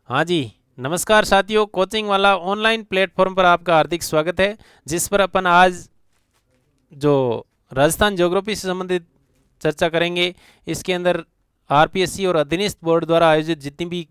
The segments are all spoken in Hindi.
हाँ जी। नमस्कार साथियों, कोचिंग वाला ऑनलाइन प्लेटफॉर्म पर आपका हार्दिक स्वागत है। जिस पर अपन आज जो राजस्थान ज्योग्राफी से संबंधित चर्चा करेंगे। इसके अंदर आरपीएससी और अधीनस्थ बोर्ड द्वारा आयोजित जितनी भी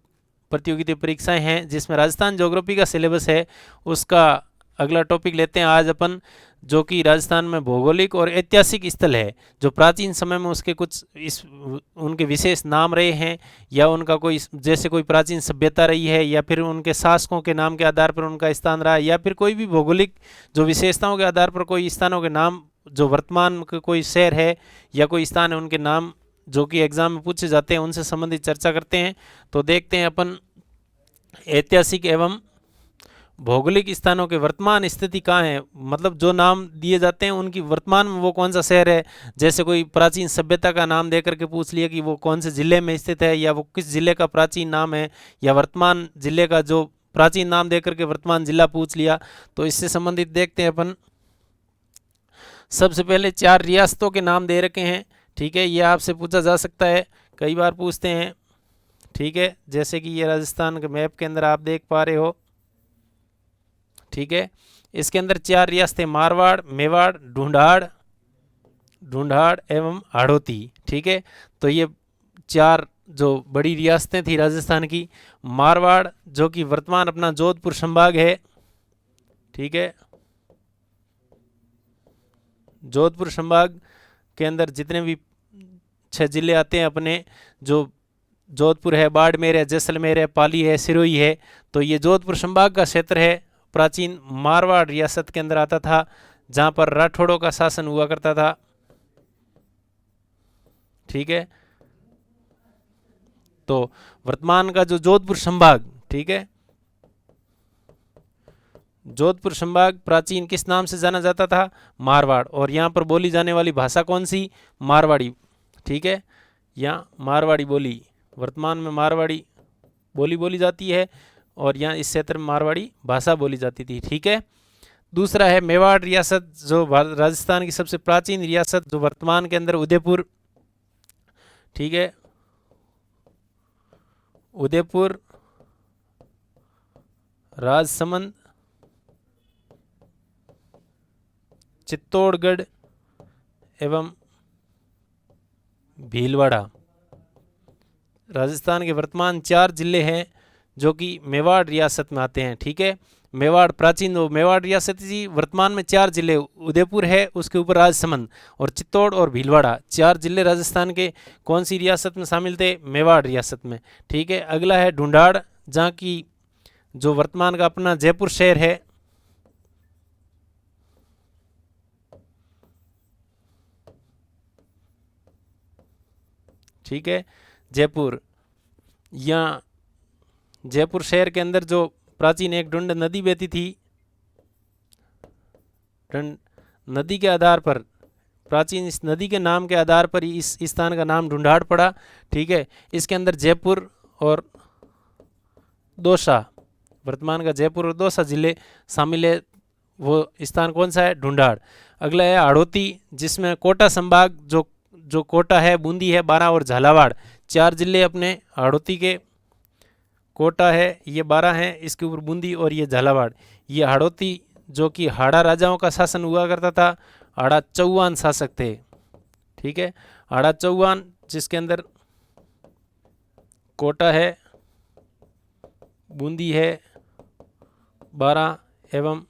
प्रतियोगिता परीक्षाएं हैं जिसमें राजस्थान ज्योग्राफी का सिलेबस है, उसका अगला टॉपिक लेते हैं आज अपन, जो कि राजस्थान में भौगोलिक और ऐतिहासिक स्थल है। जो प्राचीन समय में उसके कुछ इस उनके विशेष नाम रहे हैं, या उनका कोई जैसे कोई प्राचीन सभ्यता रही है, या फिर उनके शासकों के नाम के आधार पर उनका स्थान रहा है, या फिर कोई भी भौगोलिक जो विशेषताओं के आधार पर कोई स्थानों के नाम, जो वर्तमान का कोई शहर है या कोई स्थान है, उनके नाम जो कि एग्जाम में पूछे जाते हैं, उनसे संबंधित चर्चा करते हैं। तो देखते हैं अपन ऐतिहासिक एवं भौगोलिक स्थानों के वर्तमान स्थिति कहाँ है, मतलब जो नाम दिए जाते हैं उनकी वर्तमान में वो कौन सा शहर है। जैसे कोई प्राचीन सभ्यता का नाम दे करके पूछ लिया कि वो कौन से जिले में स्थित है, या वो किस जिले का प्राचीन नाम है, या वर्तमान जिले का जो प्राचीन नाम दे करके वर्तमान जिला पूछ लिया। तो इससे संबंधित देखते हैं अपन। सबसे पहले 4 रियासतों के नाम दे रखे हैं, ठीक है। ये आपसे पूछा जा सकता है, कई बार पूछते हैं, ठीक है। जैसे कि ये राजस्थान के मैप के अंदर आप देख पा रहे हो, ठीक है। इसके अंदर 4 रियासतें मारवाड़, मेवाड़, ढूंढाड़ एवं हाड़ौती, ठीक है। तो ये 4 जो बड़ी रियासतें थी राजस्थान की। मारवाड़ जो कि वर्तमान अपना जोधपुर संभाग है, ठीक है। जोधपुर संभाग के अंदर जितने भी 6 जिले आते हैं अपने, जो जोधपुर है, बाड़मेर है, जैसलमेर है, पाली है, सिरोही है, तो ये जोधपुर संभाग का क्षेत्र है। प्राचीन मारवाड़ रियासत के अंदर आता था, जहां पर राठौड़ों का शासन हुआ करता था, ठीक है। तो वर्तमान का जो जोधपुर संभाग, ठीक है, जोधपुर संभाग प्राचीन किस नाम से जाना जाता था? मारवाड़। और यहाँ पर बोली जाने वाली भाषा कौन सी? मारवाड़ी, ठीक है। यहाँ मारवाड़ी बोली, वर्तमान में मारवाड़ी बोली बोली जाती है, और यहाँ इस क्षेत्र में मारवाड़ी भाषा बोली जाती थी, ठीक है। दूसरा है मेवाड़ रियासत, जो राजस्थान की सबसे प्राचीन रियासत, जो वर्तमान के अंदर उदयपुर, ठीक है, उदयपुर, राजसमंद, चित्तौड़गढ़ एवं भीलवाड़ा, राजस्थान के वर्तमान 4 जिले हैं जो कि मेवाड़ रियासत में आते हैं, ठीक है। मेवाड़ प्राचीन मेवाड़ रियासत जी, वर्तमान में 4 जिले, उदयपुर है, उसके ऊपर राजसमंद और चित्तौड़ और भीलवाड़ा, 4 जिले राजस्थान के कौन सी रियासत में शामिल थे? मेवाड़ रियासत में, ठीक है। अगला है ढूंढाड़, जहाँ की जो वर्तमान का अपना जयपुर शहर है, ठीक है, जयपुर। यहाँ जयपुर शहर के अंदर जो प्राचीन एक ढूंढ नदी बहती थी, नदी के आधार पर, प्राचीन इस नदी के नाम के आधार पर इस स्थान का नाम ढूंढाड़ पड़ा, ठीक है। इसके अंदर जयपुर और दौसा, वर्तमान का जयपुर और दौसा जिले शामिल है। वो स्थान कौन सा है? ढूंढाड़। अगला है हाड़ौती, जिसमें कोटा संभाग, जो जो कोटा है, बूंदी है, बारां और झालावाड़, 4 जिले अपने हाड़ौती के। कोटा है, ये 12 है, इसके ऊपर बूंदी और ये झालावाड़। ये हाड़ौती जो कि हाड़ा राजाओं का शासन हुआ करता था, हाड़ा चौहान शासक थे, ठीक है। हाड़ा चौहान, जिसके अंदर कोटा है, बूंदी है, बारां एवं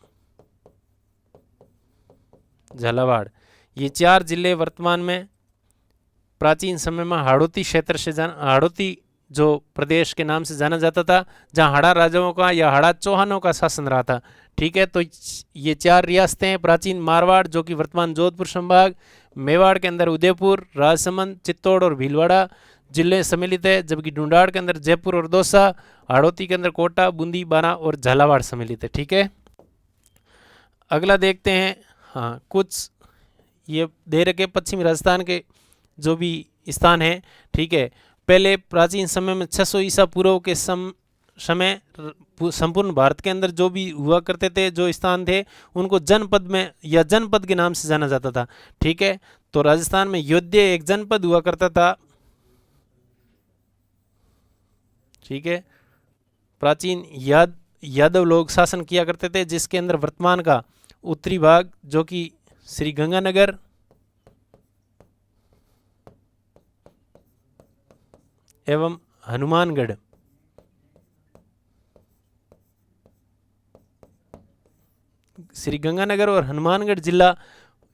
झालावाड़, ये 4 जिले वर्तमान में प्राचीन समय में हाड़ौती क्षेत्र से हाड़ौती जो प्रदेश के नाम से जाना जाता था, जहां हाड़ा राजाओं का या हाड़ा चौहानों का शासन रहा था, ठीक है। तो ये 4 रियासतें हैं। प्राचीन मारवाड़ जो कि वर्तमान जोधपुर संभाग, मेवाड़ के अंदर उदयपुर, राजसमंद, चित्तौड़ और भीलवाड़ा जिले सम्मिलित है, जबकि ढूंढाड़ के अंदर जयपुर और दौसा, हाड़ौती के अंदर कोटा, बूंदी, बारां और झालावाड़ सम्मिलित है, ठीक है। अगला देखते हैं, हाँ, कुछ ये दे रखे पश्चिमी राजस्थान के जो भी स्थान है, ठीक है। पहले प्राचीन समय में 600 ईसा पूर्व के समय संपूर्ण भारत के अंदर जो भी हुआ करते थे, जो स्थान थे, उनको जनपद में या जनपद के नाम से जाना जाता था, ठीक है। तो राजस्थान में योध्या एक जनपद हुआ करता था, ठीक है। प्राचीन यादव लोग शासन किया करते थे, जिसके अंदर वर्तमान का उत्तरी भाग जो कि श्री गंगानगर एवं हनुमानगढ़, श्री गंगानगर और हनुमानगढ़ जिला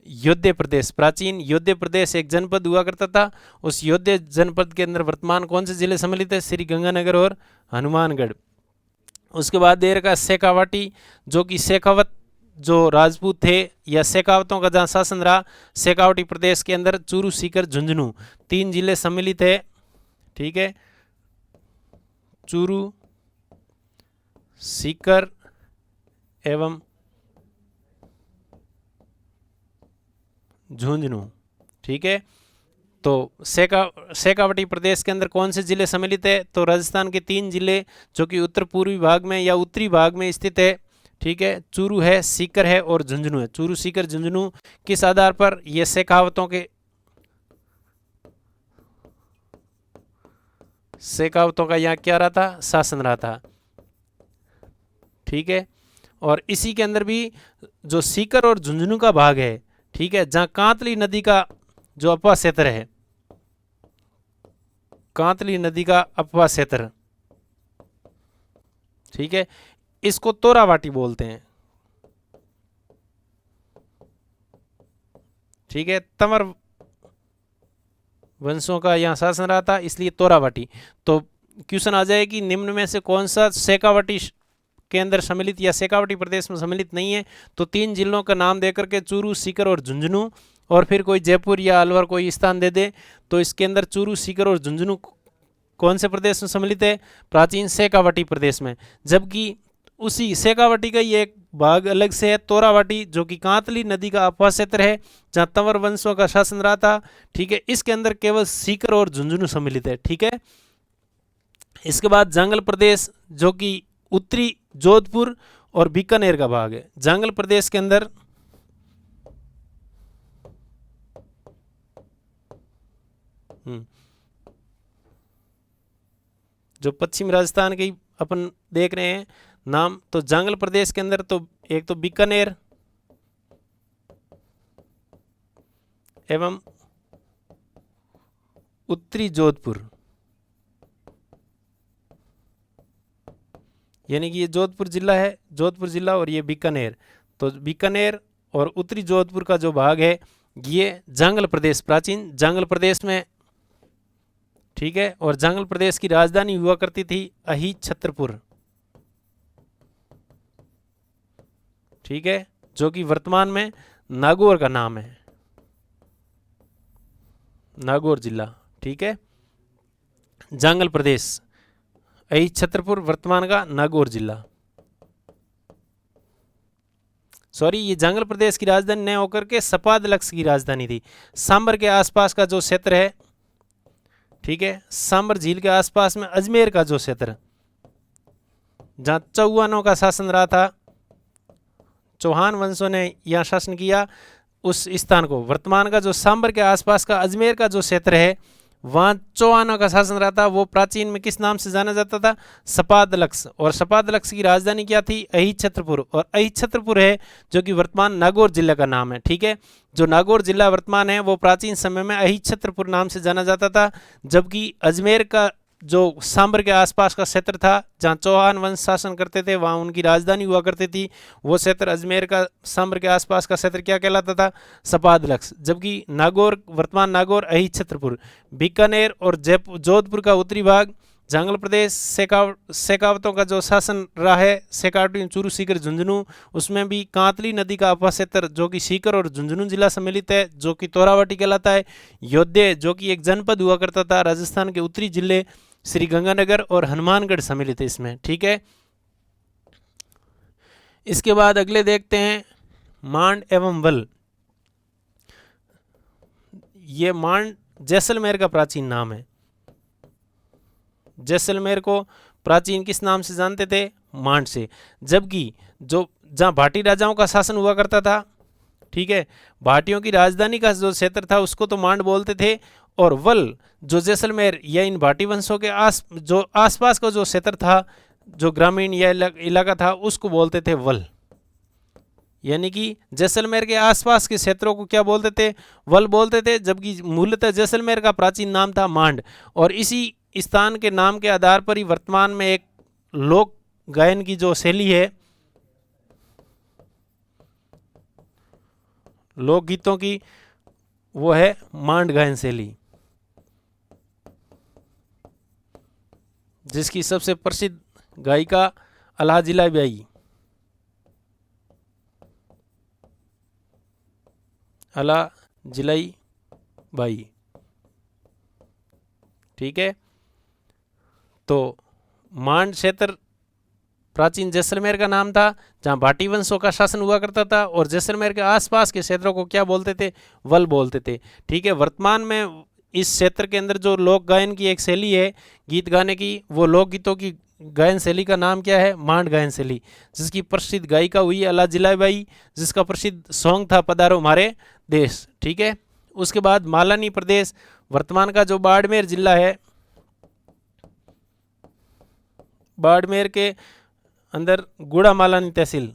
योध्य प्रदेश, प्राचीन योध्य प्रदेश एक जनपद हुआ करता था। उस योध्य जनपद के अंदर वर्तमान कौन से जिले सम्मिलित है? श्री गंगानगर और हनुमानगढ़। उसके बाद दे रखा शेखावाटी, जो कि शेखावत जो राजपूत थे या शेखावतों का जहाँ शासन रहा, शेखावटी प्रदेश के अंदर चूरू, सीकर, झुंझुनू 3 जिले सम्मिलित है। ठीक है, चूरू, सीकर एवं झुंझुनू। ठीक है, तो शेखावटी प्रदेश के अंदर कौन से जिले सम्मिलित है? तो राजस्थान के 3 जिले जो कि उत्तर पूर्वी भाग में या उत्तरी भाग में स्थित है। ठीक है, चूरू है, सीकर है और झुंझुनू है। चूरू, सीकर, झुंझुनू किस आधार पर? ये शेखावतों का यहाँ क्या रहा था? शासन रहा था। ठीक है, और इसी के अंदर भी जो सीकर और झुंझुनू का भाग है, ठीक है, जहाँ कांतली नदी का जो अपवा क्षेत्र है, कांतली नदी का अपवा क्षेत्र, ठीक है, इसको तोरावाटी बोलते हैं। ठीक है, तंवर वंशों का यहाँ शासन रहा था, इसलिए तोरावाटी। तो क्वेश्चन आ जाए कि निम्न में से कौन सा शेखावटी के अंदर सम्मिलित या शेखावटी प्रदेश में सम्मिलित नहीं है? तो 3 जिलों का नाम देकर के चूरू, सीकर और झुंझुनू, और फिर कोई जयपुर या अलवर कोई स्थान दे दे। तो इसके अंदर चूरू, सीकर और झुंझुनू कौन से प्रदेश में सम्मिलित है? प्राचीन शेखावटी प्रदेश में। जबकि उसी शेखावटी का ये एक भाग अलग से है, तोरावाटी, जो कि कांतली नदी का अपवा क्षेत्र है, जहाँ तंवर वंशों का शासन रहा था। ठीक है, इसके अंदर केवल सीकर और झुंझुनू सम्मिलित है। ठीक है, इसके बाद जांगल प्रदेश, जो कि उत्तरी जोधपुर और बीकानेर का भाग है। जांगल प्रदेश के अंदर जो पश्चिम राजस्थान की अपन देख रहे हैं नाम, तो जांगल प्रदेश के अंदर तो एक तो बीकानेर एवं उत्तरी जोधपुर, यानी कि ये जोधपुर जिला है, जोधपुर जिला, और ये बीकानेर। तो बीकानेर और उत्तरी जोधपुर का जो भाग है ये जांगल प्रदेश, प्राचीन जांगल प्रदेश में। ठीक है, और जांगल प्रदेश की राजधानी हुआ करती थी अही छत्रपुर। ठीक है, जो कि वर्तमान में नागौर का नाम है, नागौर जिला। ठीक है, जांगल प्रदेश, अही छत्रपुर, वर्तमान का नागौर जिला। सॉरी, ये जांगल प्रदेश की राजधानी न होकर के सपादलक्स की राजधानी थी। सांबर के आसपास का जो क्षेत्र है, ठीक है, सांबर झील के आसपास में अजमेर का जो क्षेत्र, जहां चौहानों का शासन रहा था, चौहान वंशों ने यहाँ शासन किया, उस स्थान को, वर्तमान का जो सांबर के आसपास का अजमेर का जो क्षेत्र है, वहाँ चौहानों का शासन रहा था। वो प्राचीन में किस नाम से जाना जाता था? सपादलक्स। और सपादलक्स की राजधानी क्या थी? अही छत्रपुर। और अही छत्रपुर है जो कि वर्तमान नागौर जिले का नाम है। ठीक है, जो नागौर जिला वर्तमान है वो प्राचीन समय में अही छत्रपुर नाम से जाना जाता था। जबकि अजमेर का जो सांबर के आसपास का क्षेत्र था, जहाँ चौहान वंश शासन करते थे, वहाँ उनकी राजधानी हुआ करती थी, वो क्षेत्र अजमेर का, सांबर के आसपास का क्षेत्र क्या कहलाता था? सपादलक्स। जबकि नागौर, वर्तमान नागौर, अही छत्रपुर, बीकानेर और जयपुर, जोधपुर का उत्तरी भाग जांगल प्रदेश, शेखावतों का जो शासन रहा है, शेखावटी, चूरू, सीकर, झुंझुनू, उसमें भी कांतली नदी का अपवा क्षेत्र जो कि सीकर और झुंझुनू जिला सम्मिलित है, जो कि तोरावाटी कहलाता है। योध्य जो कि एक जनपद हुआ करता था, राजस्थान के उत्तरी जिले श्री गंगानगर और हनुमानगढ़ सम्मिलित है इसमें। ठीक है, इसके बाद अगले देखते हैं मांड एवं वल। ये मांड जैसलमेर का प्राचीन नाम है। जैसलमेर को प्राचीन किस नाम से जानते थे? मांड से। जबकि जो जहाँ भाटी राजाओं का शासन हुआ करता था, ठीक है, भाटियों की राजधानी का जो क्षेत्र था उसको तो मांड बोलते थे, और वल जो जैसलमेर या इन भाटी वंशों के आसपास का जो क्षेत्र था, जो ग्रामीण या इलाका था उसको बोलते थे वल। यानी कि जैसलमेर के आसपास के क्षेत्रों को क्या बोलते थे, वल बोलते थे, जबकि मूलतः जैसलमेर का प्राचीन नाम था मांड। और इसी स्थान के नाम के आधार पर ही वर्तमान में एक लोक गायन की जो शैली है, लोकगीतों की, वो है मांड गायन शैली, जिसकी सबसे प्रसिद्ध गायिका अल्लाह जिलाई बाई, अल्लाह जिलाई बाई। ठीक है, तो मांड क्षेत्र प्राचीन जैसलमेर का नाम था, जहां भाटी वंशों का शासन हुआ करता था, और जैसलमेर के आसपास के क्षेत्रों को क्या बोलते थे, वल बोलते थे। ठीक है, वर्तमान में इस क्षेत्र के अंदर जो लोक गायन की एक शैली है गीत गाने की, वो लोकगीतों की गायन शैली का नाम क्या है, मांड गायन शैली, जिसकी प्रसिद्ध गायिका हुई अल्लाह जिलाबाई, जिसका प्रसिद्ध सॉन्ग था पधारो हमारे देश। ठीक है, उसके बाद मालानी प्रदेश, वर्तमान का जो बाड़मेर जिला है, बाड़मेर के अंदर गुड़ा मालानी तहसील,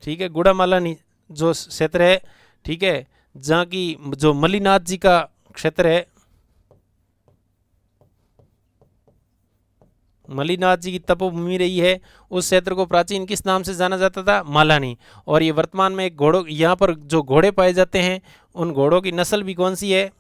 ठीक है, गुड़ा मालानी जो क्षेत्र है, ठीक है, जहाँ की जो मल्लीनाथ जी का क्षेत्र है, मल्लीनाथ जी की तपोभूमि रही है, उस क्षेत्र को प्राचीन किस नाम से जाना जाता था, मालानी। और ये वर्तमान में एक घोड़ों, यहाँ पर जो घोड़े पाए जाते हैं, उन घोड़ों की नस्ल भी कौन सी है,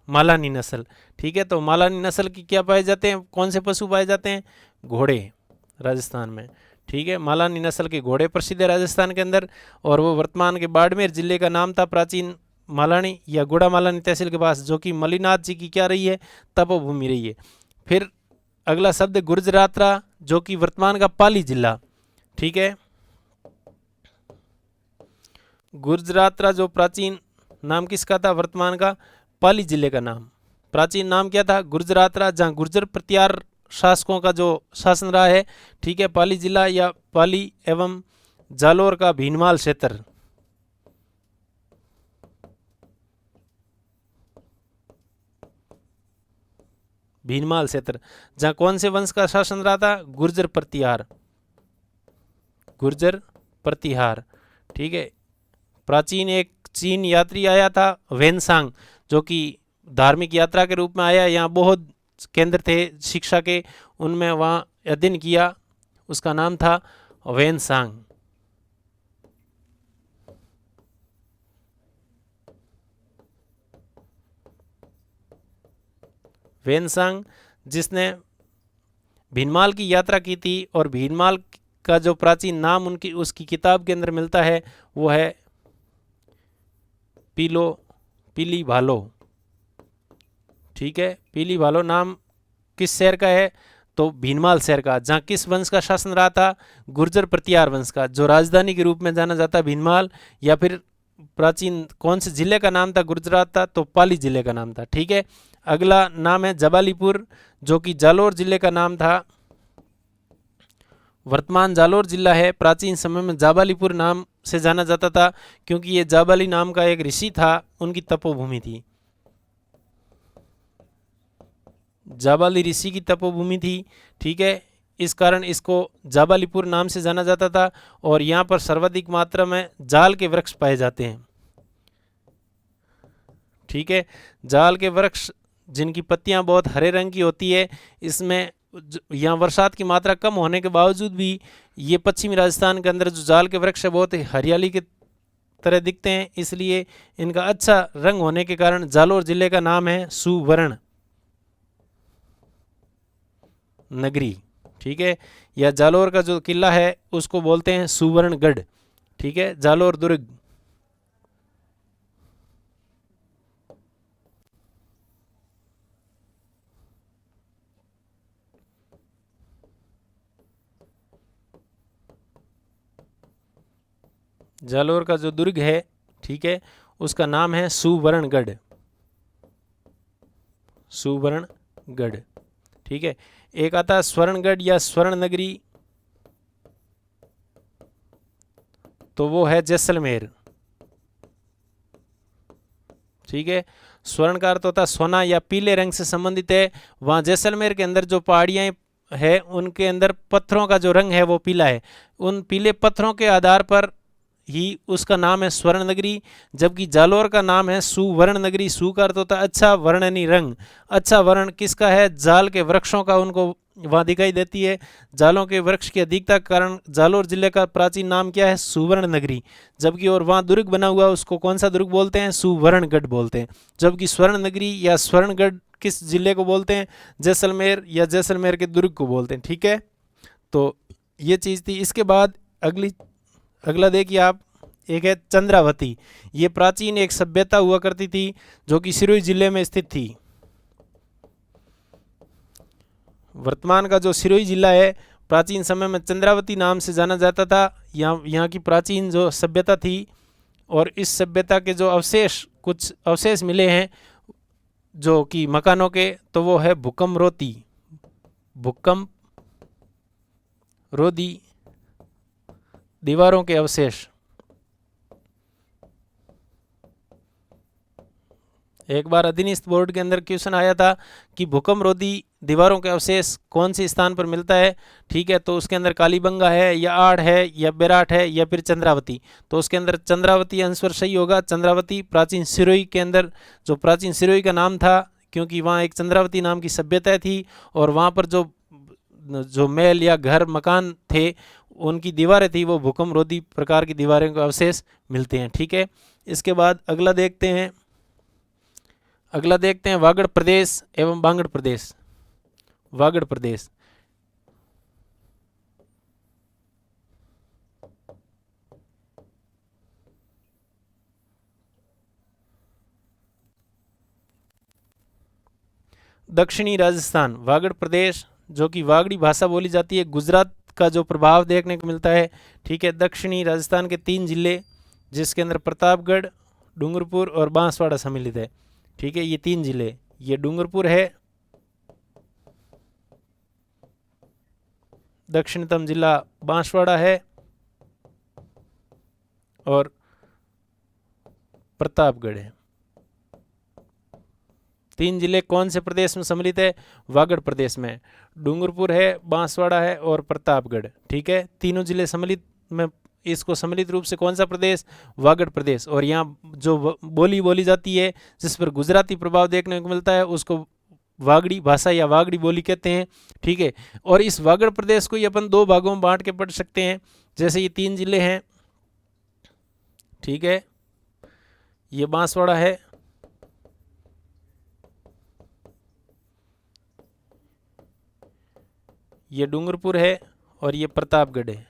मालानी नस्ल। ठीक है, तो मालानी नस्ल की क्या पाए जाते हैं, कौन से पशु पाए जाते हैं, घोड़े, राजस्थान में। ठीक है, मालानी नस्ल के घोड़े प्रसिद्ध है राजस्थान के अंदर, और वो वर्तमान के बाड़मेर जिले का नाम था प्राचीन मालानी या गुड़ा मालानी तहसील के पास, जो कि मल्लीनाथ जी की क्या रही है, तपोभूमि रही है। फिर अगला शब्द गुर्जरात्रा, जो कि वर्तमान का पाली जिला। ठीक है, गुर्जरात्रा जो प्राचीन नाम किसका था, वर्तमान का पाली जिले का नाम, प्राचीन नाम क्या था, गुर्जरात्रा, जहाँ गुर्जर प्रत्यार शासकों का जो शासन रहा है। ठीक है, पाली जिला या पाली एवं जालोर का भीनमाल क्षेत्र, भीनमाल क्षेत्र, जहाँ कौन से वंश का शासन रहा था, गुर्जर प्रतिहार, गुर्जर प्रतिहार। ठीक है, प्राचीन एक चीन यात्री आया था वेनसांग, जो कि धार्मिक यात्रा के रूप में आया, यहाँ बहुत केंद्र थे शिक्षा के, उनमें वहाँ अध्ययन किया, उसका नाम था वेनसांग। वेनसांग, जिसने भीनमाल की यात्रा की थी, और भीनमाल का जो प्राचीन नाम उनकी उसकी किताब के अंदर मिलता है, वो है पीली भालो। ठीक है, पीली भालो नाम किस शहर का है, तो भीनमाल शहर का, जहाँ किस वंश का शासन रहा था, गुर्जर प्रतिहार वंश का, जो राजधानी के रूप में जाना जाता भीनमाल, या फिर प्राचीन कौन से जिले का नाम था, गुजरात था, तो पाली जिले का नाम था। ठीक है, अगला नाम है जबालीपुर, जो कि जालोर जिले का नाम था, वर्तमान जालोर जिला है, प्राचीन समय में जाबालीपुर नाम से जाना जाता था, क्योंकि ये जाबाली नाम का एक ऋषि था, उनकी तपोभूमि थी, जाबाली ऋषि की तपोभूमि थी। ठीक है, इस कारण इसको जाबालीपुर नाम से जाना जाता था, और यहाँ पर सर्वाधिक मात्रा में जाल के वृक्ष पाए जाते हैं। ठीक है, जाल के वृक्ष जिनकी पत्तियां बहुत हरे रंग की होती है, इसमें यहाँ बरसात की मात्रा कम होने के बावजूद भी ये पश्चिमी राजस्थान के अंदर जो जाल के वृक्ष है बहुत हरियाली के तरह दिखते हैं, इसलिए इनका अच्छा रंग होने के कारण जालोर जिले का नाम है सुवर्ण नगरी। ठीक है, या जालोर का जो किला है उसको बोलते हैं सुवर्णगढ़। ठीक है, जालोर दुर्ग, जालोर का जो दुर्ग है, ठीक है, उसका नाम है सुवर्णगढ़, सुवर्णगढ़। ठीक है, एक आता है स्वर्णगढ़ या स्वर्ण नगरी, तो वो है जैसलमेर। ठीक है, स्वर्ण का अर्थ होता है सोना या पीले रंग से संबंधित है। वहाँ जैसलमेर के अंदर जो पहाड़ियाँ है उनके अंदर पत्थरों का जो रंग है वो पीला है, उन पीले पत्थरों के आधार पर ही उसका नाम है स्वर्ण नगरी। जबकि जालोर का नाम है सुवर्ण नगरी। सु का अर्थ होता है अच्छा, वर्ण यानी रंग। अच्छा वर्ण किसका है? जाल के वृक्षों का उनको वहाँ दिखाई देती है। जालों के वृक्ष की अधिकता के कारण जालोर जिले का प्राचीन नाम क्या है? सुवर्ण नगरी। जबकि और वहाँ दुर्ग बना हुआ उसको कौन सा दुर्ग बोलते हैं? सुवर्णगढ़ बोलते हैं। जबकि स्वर्ण नगरी या स्वर्णगढ़ किस जिले को बोलते हैं? जैसलमेर या जैसलमेर के दुर्ग को बोलते हैं। ठीक है, तो ये चीज़ थी। इसके बाद अगला देखिए आप, एक है चंद्रावती। ये प्राचीन एक सभ्यता हुआ करती थी जो कि सिरोही जिले में स्थित थी। वर्तमान का जो सिरोही जिला है प्राचीन समय में चंद्रावती नाम से जाना जाता था। यहाँ की प्राचीन जो सभ्यता थी और इस सभ्यता के जो कुछ अवशेष मिले हैं जो कि मकानों के, तो वो है भूकंप रोधी दीवारों के अवशेष। एक बार अधीनस्थ बोर्ड के अंदर क्वेश्चन आया था कि भूकंप रोधी दीवारों के अवशेष कौन से स्थान पर मिलता है। ठीक है, तो उसके अंदर कालीबंगा है या आड़ है या बेराट है या फिर चंद्रावती। तो उसके अंदर चंद्रावती आंसर सही होगा। चंद्रावती प्राचीन सिरोही के अंदर, जो प्राचीन सिरोही का नाम था क्योंकि वहाँ एक चंद्रावती नाम की सभ्यता थी और वहाँ पर जो महल या घर मकान थे उनकी दीवारें थी वो भूकंप रोधी प्रकार की दीवारें के अवशेष मिलते हैं। ठीक है, इसके बाद अगला देखते हैं वागड़ प्रदेश एवं बांगड़ प्रदेश। वागड़ प्रदेश दक्षिणी राजस्थान। वागड़ प्रदेश जो कि वागड़ी भाषा बोली जाती है, गुजरात का जो प्रभाव देखने को मिलता है। ठीक है, दक्षिणी राजस्थान के 3 जिले जिसके अंदर प्रतापगढ़, डूंगरपुर और बांसवाड़ा सम्मिलित है। ठीक है, ये 3 जिले, ये डूंगरपुर है दक्षिणतम जिला, बांसवाड़ा है और प्रतापगढ़ है। 3 जिले कौन से प्रदेश में सम्मिलित है? वागड़ प्रदेश में। डूंगरपुर है, बांसवाड़ा है और प्रतापगढ़। ठीक है, तीनों जिले सम्मिलित में इसको सम्मिलित रूप से कौन सा प्रदेश? वागड़ प्रदेश। और यहाँ जो बोली जाती है जिस पर गुजराती प्रभाव देखने को मिलता है उसको वागड़ी भाषा या वागड़ी बोली कहते हैं। ठीक है, और इस वागड़ प्रदेश को ही अपन 2 भागों में बांट के पढ़ सकते हैं। जैसे ये 3 जिले हैं, ठीक है, ये बांसवाड़ा है, ये डूंगरपुर है और ये प्रतापगढ़ है।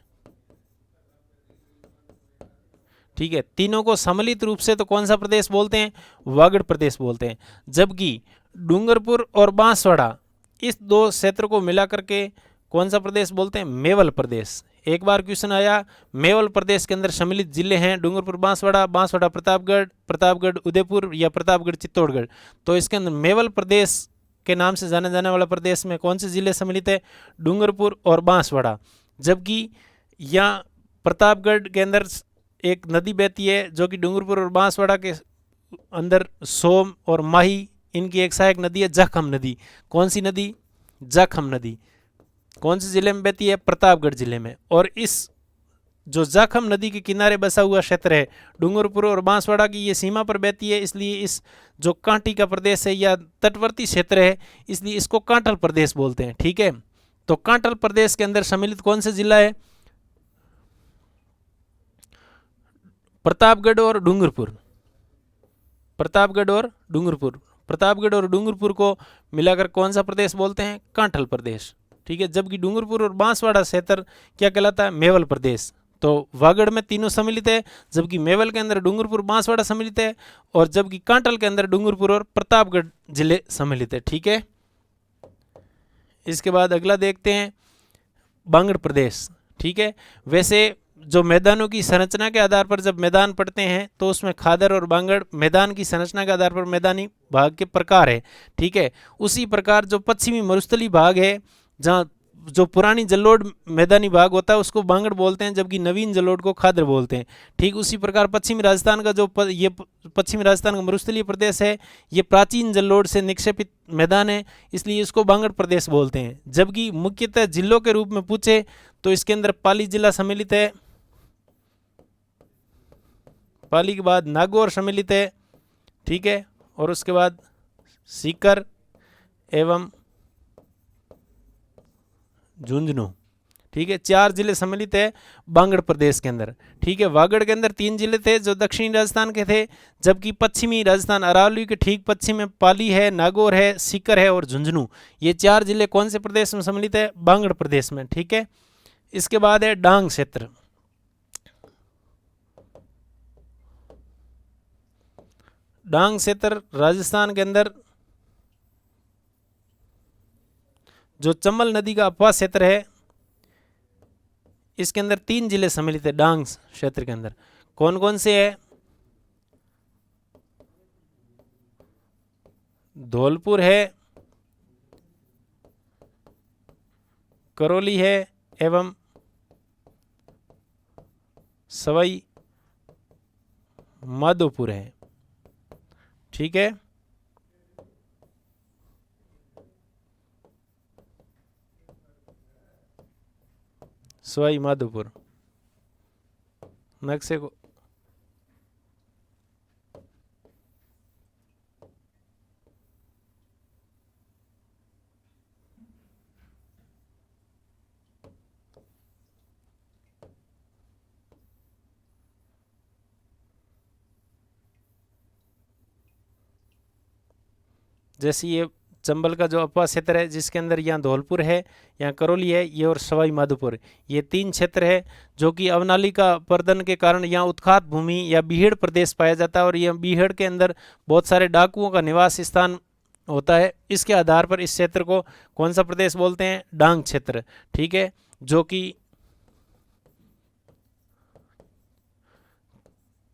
ठीक है, तीनों को सम्मिलित रूप से तो कौन सा प्रदेश बोलते हैं? वागड़ प्रदेश बोलते हैं। जबकि डूंगरपुर और बांसवाड़ा इस 2 क्षेत्र को मिला करके कौन सा प्रदेश बोलते हैं? मेवल प्रदेश। एक बार क्वेश्चन आया, मेवल प्रदेश के अंदर सम्मिलित जिले हैं डूंगरपुर बांसवाड़ा, बांसवाड़ा प्रतापगढ़, प्रतापगढ़ उदयपुर या प्रतापगढ़ चित्तौड़गढ़। तो इसके अंदर मेवल प्रदेश के नाम से जाने जाने वाला प्रदेश में कौन से जिले सम्मिलित है? डूंगरपुर और बांसवाड़ा। जबकि यहाँ प्रतापगढ़ के अंदर एक नदी बहती है जो कि डूंगरपुर और बांसवाड़ा के अंदर सोम और माही, इनकी एक सहायक नदी है जाखम नदी। कौन सी नदी? जाखम नदी। कौन से जिले में बहती है? प्रतापगढ़ जिले में। और इस जो जाखम नदी के किनारे बसा हुआ क्षेत्र है डूंगरपुर और बांसवाड़ा की, ये सीमा पर बहती है, इसलिए इस जो कांटी का प्रदेश है या तटवर्ती क्षेत्र है इसलिए इसको कांटल प्रदेश बोलते हैं। ठीक है, तो कांटल प्रदेश के अंदर सम्मिलित कौन सा जिला है? प्रतापगढ़ और डूंगरपुर। प्रतापगढ़ और डूंगरपुर, प्रतापगढ़ और डूंगरपुर को मिलाकर कौन सा प्रदेश बोलते हैं? कांठल प्रदेश। ठीक है, जबकि डूंगरपुर और बांसवाड़ा क्षेत्र क्या कहलाता है? मेवल प्रदेश। तो वागड़ में तीनों सम्मिलित है, जबकि मेवल के अंदर डूंगरपुर बांसवाड़ा सम्मिलित है और जबकि कांठल के अंदर डूंगरपुर और प्रतापगढ़ जिले सम्मिलित है। ठीक है, इसके बाद अगला देखते हैं बांगड़ प्रदेश। ठीक है, वैसे जो मैदानों की संरचना के आधार पर जब मैदान पढ़ते हैं तो उसमें खादर और बांगड़ मैदान की संरचना के आधार पर मैदानी भाग के प्रकार है। ठीक है, उसी प्रकार जो पश्चिमी मरुस्थली भाग है जहाँ जो पुरानी जलोढ़ मैदानी भाग होता है उसको बांगड़ बोलते हैं, जबकि नवीन जलोढ़ को खादर बोलते हैं। ठीक उसी प्रकार पश्चिमी राजस्थान का ये पश्चिमी राजस्थान का मरुस्थलीय प्रदेश है, ये प्राचीन जलोढ़ से निक्षेपित मैदान है, इसलिए इसको बांगड़ प्रदेश बोलते हैं। जबकि मुख्यतः जिलों के रूप में पूछे तो इसके अंदर पाली जिला सम्मिलित है, पाली के बाद नागौर सम्मिलित है, ठीक है, और उसके बाद सीकर एवं झुंझुनू, ठीक है, 4 जिले सम्मिलित है बांगड़ प्रदेश के अंदर। ठीक है, वागड़ के अंदर 3 जिले थे जो दक्षिणी राजस्थान के थे, जबकि पश्चिमी राजस्थान अरावली के ठीक पश्चिम में पाली है, नागौर है, सीकर है और झुंझुनू। ये 4 जिले कौन से प्रदेश में सम्मिलित है? बांगड़ प्रदेश में। ठीक है, इसके बाद है डांग क्षेत्र। डांग क्षेत्र राजस्थान के अंदर जो चंबल नदी का अपवास क्षेत्र है, इसके अंदर 3 जिले सम्मिलित है डांग क्षेत्र के अंदर। कौन कौन से है? धौलपुर है, करौली है एवं सवाई माधोपुर है। ठीक है, सवाई माधोपुर नक्शे को जैसे ये चंबल का जो अपवास क्षेत्र है जिसके अंदर यहाँ धौलपुर है, यहाँ करौली है, ये और सवाई माधोपुर, ये 3 क्षेत्र है जो कि अवनालिका पर्दन के कारण यहाँ उत्खात भूमि या बीहड़ प्रदेश पाया जाता है, और यह बीहड़ के अंदर बहुत सारे डाकुओं का निवास स्थान होता है। इसके आधार पर इस क्षेत्र को कौन सा प्रदेश बोलते हैं? डांग क्षेत्र। ठीक है, जो कि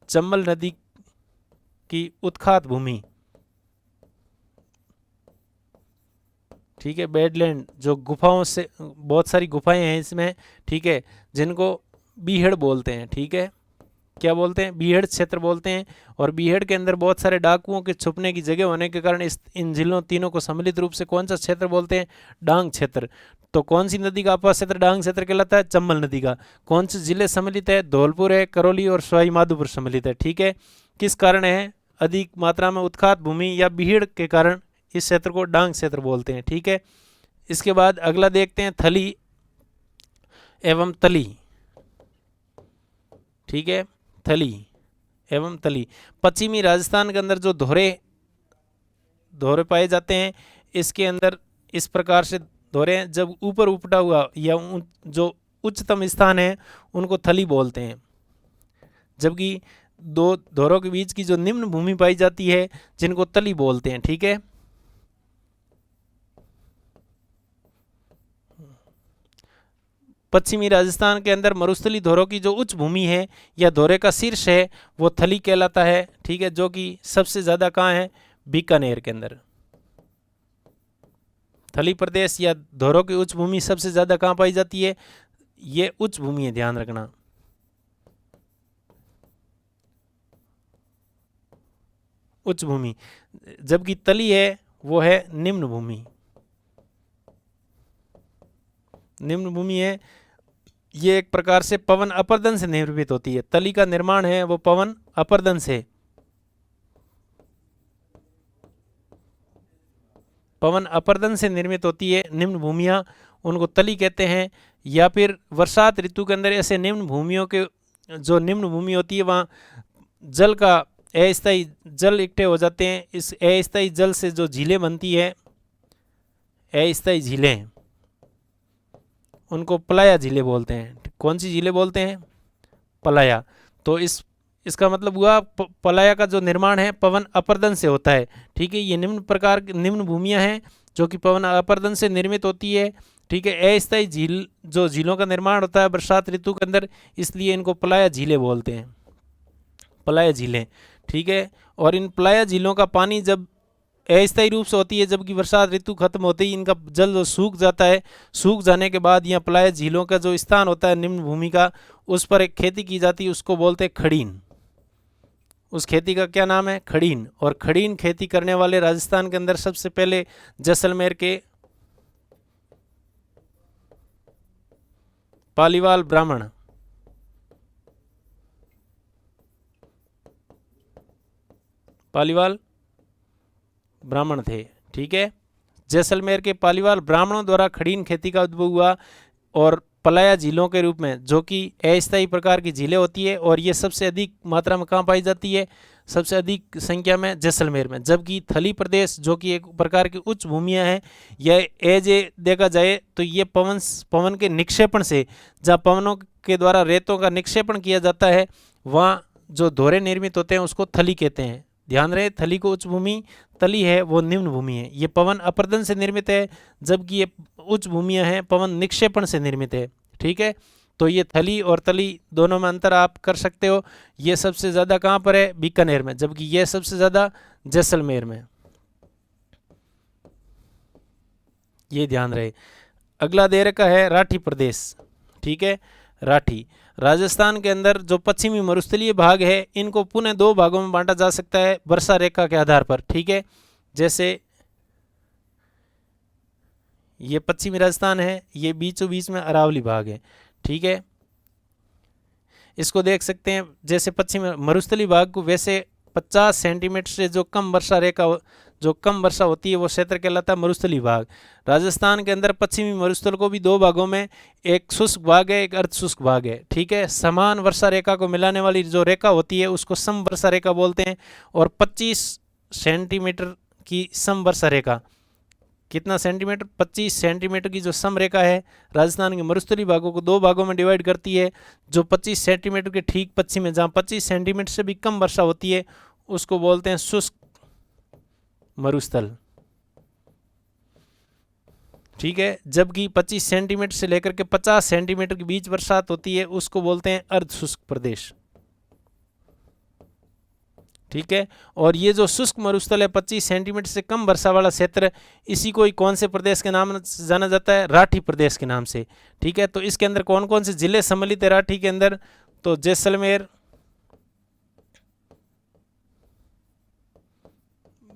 चंबल नदी की उत्खात भूमि, ठीक है, बेडलैंड, जो गुफाओं से बहुत सारी गुफाएं हैं इसमें, ठीक है, जिनको बीहड़ बोलते हैं। ठीक है, क्या बोलते हैं? बीहड़ क्षेत्र बोलते हैं। और बीहड़ के अंदर बहुत सारे डाकुओं के छुपने की जगह होने के कारण इन जिलों तीनों को सम्मिलित रूप से कौन सा क्षेत्र बोलते हैं? डांग क्षेत्र। तो कौन सी नदी का अपवास क्षेत्र डांग क्षेत्र कहलाता है? चंबल नदी का। कौन से जिले सम्मिलित है? धौलपुर है, करौली और सवाई माधोपुर सम्मिलित है। ठीक है, किस कारण है? अधिक मात्रा में उत्खात भूमि या बीहड़ के कारण इस क्षेत्र को डांग क्षेत्र बोलते हैं। ठीक है, इसके बाद अगला देखते हैं थली एवं तली। ठीक है, थली एवं तली पश्चिमी राजस्थान के अंदर जो धोरे पाए जाते हैं, इसके अंदर इस प्रकार से धोरे हैं, जब ऊपर उपटा हुआ या जो उच्चतम स्थान है उनको थली बोलते हैं, जबकि 2 धोरों के बीच की जो निम्न भूमि पाई जाती है जिनको तली बोलते हैं। ठीक है, पश्चिमी राजस्थान के अंदर मरुस्थली धोरों की जो उच्च भूमि है या धोरे का शीर्ष है वो थली कहलाता है। ठीक है, जो कि सबसे ज़्यादा कहाँ है? बीकानेर के अंदर। थली प्रदेश या धोरों की उच्च भूमि सबसे ज़्यादा कहाँ पाई जाती है? ये उच्च भूमि है, ध्यान रखना। उच्च भूमि, जबकि तली है वो है निम्न भूमि। निम्न भूमि है, ये एक प्रकार से पवन अपर्दन से निर्मित होती है। तली का निर्माण है वो पवन अपर्दन से, पवन अपर्दन से निर्मित होती है। निम्न भूमियां उनको तली कहते हैं। या फिर वर्षात ऋतु के अंदर ऐसे निम्न भूमियों के जो निम्न भूमि होती है वहाँ जल का अस्थायी जल इकट्ठे हो जाते हैं। इस अस्थायी जल से जो झीलें बनती है, अस्थायी झीलें, उनको पलाया झीलें बोलते हैं। कौन सी झीलें बोलते हैं? पलाया। तो इसका मतलब हुआ पलाया का जो निर्माण है पवन अपर्दन से होता है। ठीक है, ये निम्न भूमियां हैं जो कि पवन अपर्दन से निर्मित होती है। ठीक है, अस्थायी झील जो झीलों का निर्माण होता है बरसात ऋतु के अंदर, इसलिए इनको पलाया झीलें बोलते हैं, पलाया झीलें। ठीक है, और इन पलाया झीलों का पानी जब अस्थायी रूप से होती है, जबकि बरसात ऋतु खत्म होते ही इनका जल जो सूख जाता है, सूख जाने के बाद यहाँ पलाय झीलों का जो स्थान होता है निम्न भूमि का, उस पर एक खेती की जाती है, उसको बोलते हैं खड़ीन। उस खेती का क्या नाम है? खड़ीन। और खड़ीन खेती करने वाले राजस्थान के अंदर सबसे पहले जैसलमेर के पालीवाल ब्राह्मण, पालीवाल ब्राह्मण थे। ठीक है, जैसलमेर के पालीवाल ब्राह्मणों द्वारा खड़ीन खेती का उद्भव हुआ और पलाया झीलों के रूप में, जो कि अस्थायी प्रकार की झीलें होती है, और ये सबसे अधिक मात्रा में कहाँ पाई जाती है? सबसे अधिक संख्या में जैसलमेर में। जबकि थली प्रदेश जो कि एक प्रकार की उच्च भूमियाँ हैं, यह एज ए देखा जाए तो ये पवन के निक्षेपण से, जहाँ पवनों के द्वारा रेतों का निक्षेपण किया जाता है, वहाँ जो धोरे निर्मित होते हैं उसको थली कहते हैं। ध्यान रहे, थली को उच्च भूमि, तली है वो निम्न भूमि है। ये पवन अपर्दन से निर्मित है, जबकि ये उच्च भूमियाँ हैं पवन निक्षेपण से निर्मित है। ठीक है, तो ये थली और तली दोनों में अंतर आप कर सकते हो। ये सबसे ज़्यादा कहाँ पर है? बीकानेर में, जबकि ये सबसे ज़्यादा जैसलमेर में। ये ध्यान रहे। अगला दे रखा है राठी प्रदेश। ठीक है, राठी राजस्थान के अंदर जो पश्चिमी मरुस्थलीय भाग है, इनको पुनः दो भागों में बांटा जा सकता है वर्षा रेखा के आधार पर। ठीक है, जैसे ये पश्चिमी राजस्थान है, ये बीचों बीच में अरावली भाग है। ठीक है, इसको देख सकते हैं, जैसे पश्चिमी मरुस्थलीय भाग को वैसे 50 सेंटीमीटर से जो कम वर्षा रेखा, जो कम वर्षा होती है वो क्षेत्र कहलाता है मरुस्थलीय भाग। राजस्थान के अंदर पश्चिमी मरुस्थल को भी दो भागों में, एक शुष्क भाग है, एक अर्ध शुष्क भाग है। ठीक है, समान वर्षा रेखा को मिलाने वाली जो रेखा होती है उसको सम वर्षा रेखा बोलते हैं। और 25 सेंटीमीटर की सम वर्षा रेखा, कितना सेंटीमीटर? 25 सेंटीमीटर की जो सम रेखा है, राजस्थान के मरुस्थलीय भागों को दो भागों में डिवाइड करती है। जो 25 सेंटीमीटर के ठीक पश्चिम में, जहाँ 25 सेंटीमीटर से भी कम वर्षा होती है, उसको बोलते हैं शुष्क मरुस्थल। ठीक है, जबकि 25 सेंटीमीटर से लेकर के 50 सेंटीमीटर के बीच बरसात होती है, उसको बोलते हैं अर्ध शुष्क प्रदेश। ठीक है, और ये जो शुष्क मरुस्थल है 25 सेंटीमीटर से कम वर्षा वाला क्षेत्र, इसी को ही कौन से प्रदेश के नाम से जाना जाता है? राठी प्रदेश के नाम से। ठीक है, तो इसके अंदर कौन कौन से जिले सम्मिलित है राठी के अंदर? तो जैसलमेर,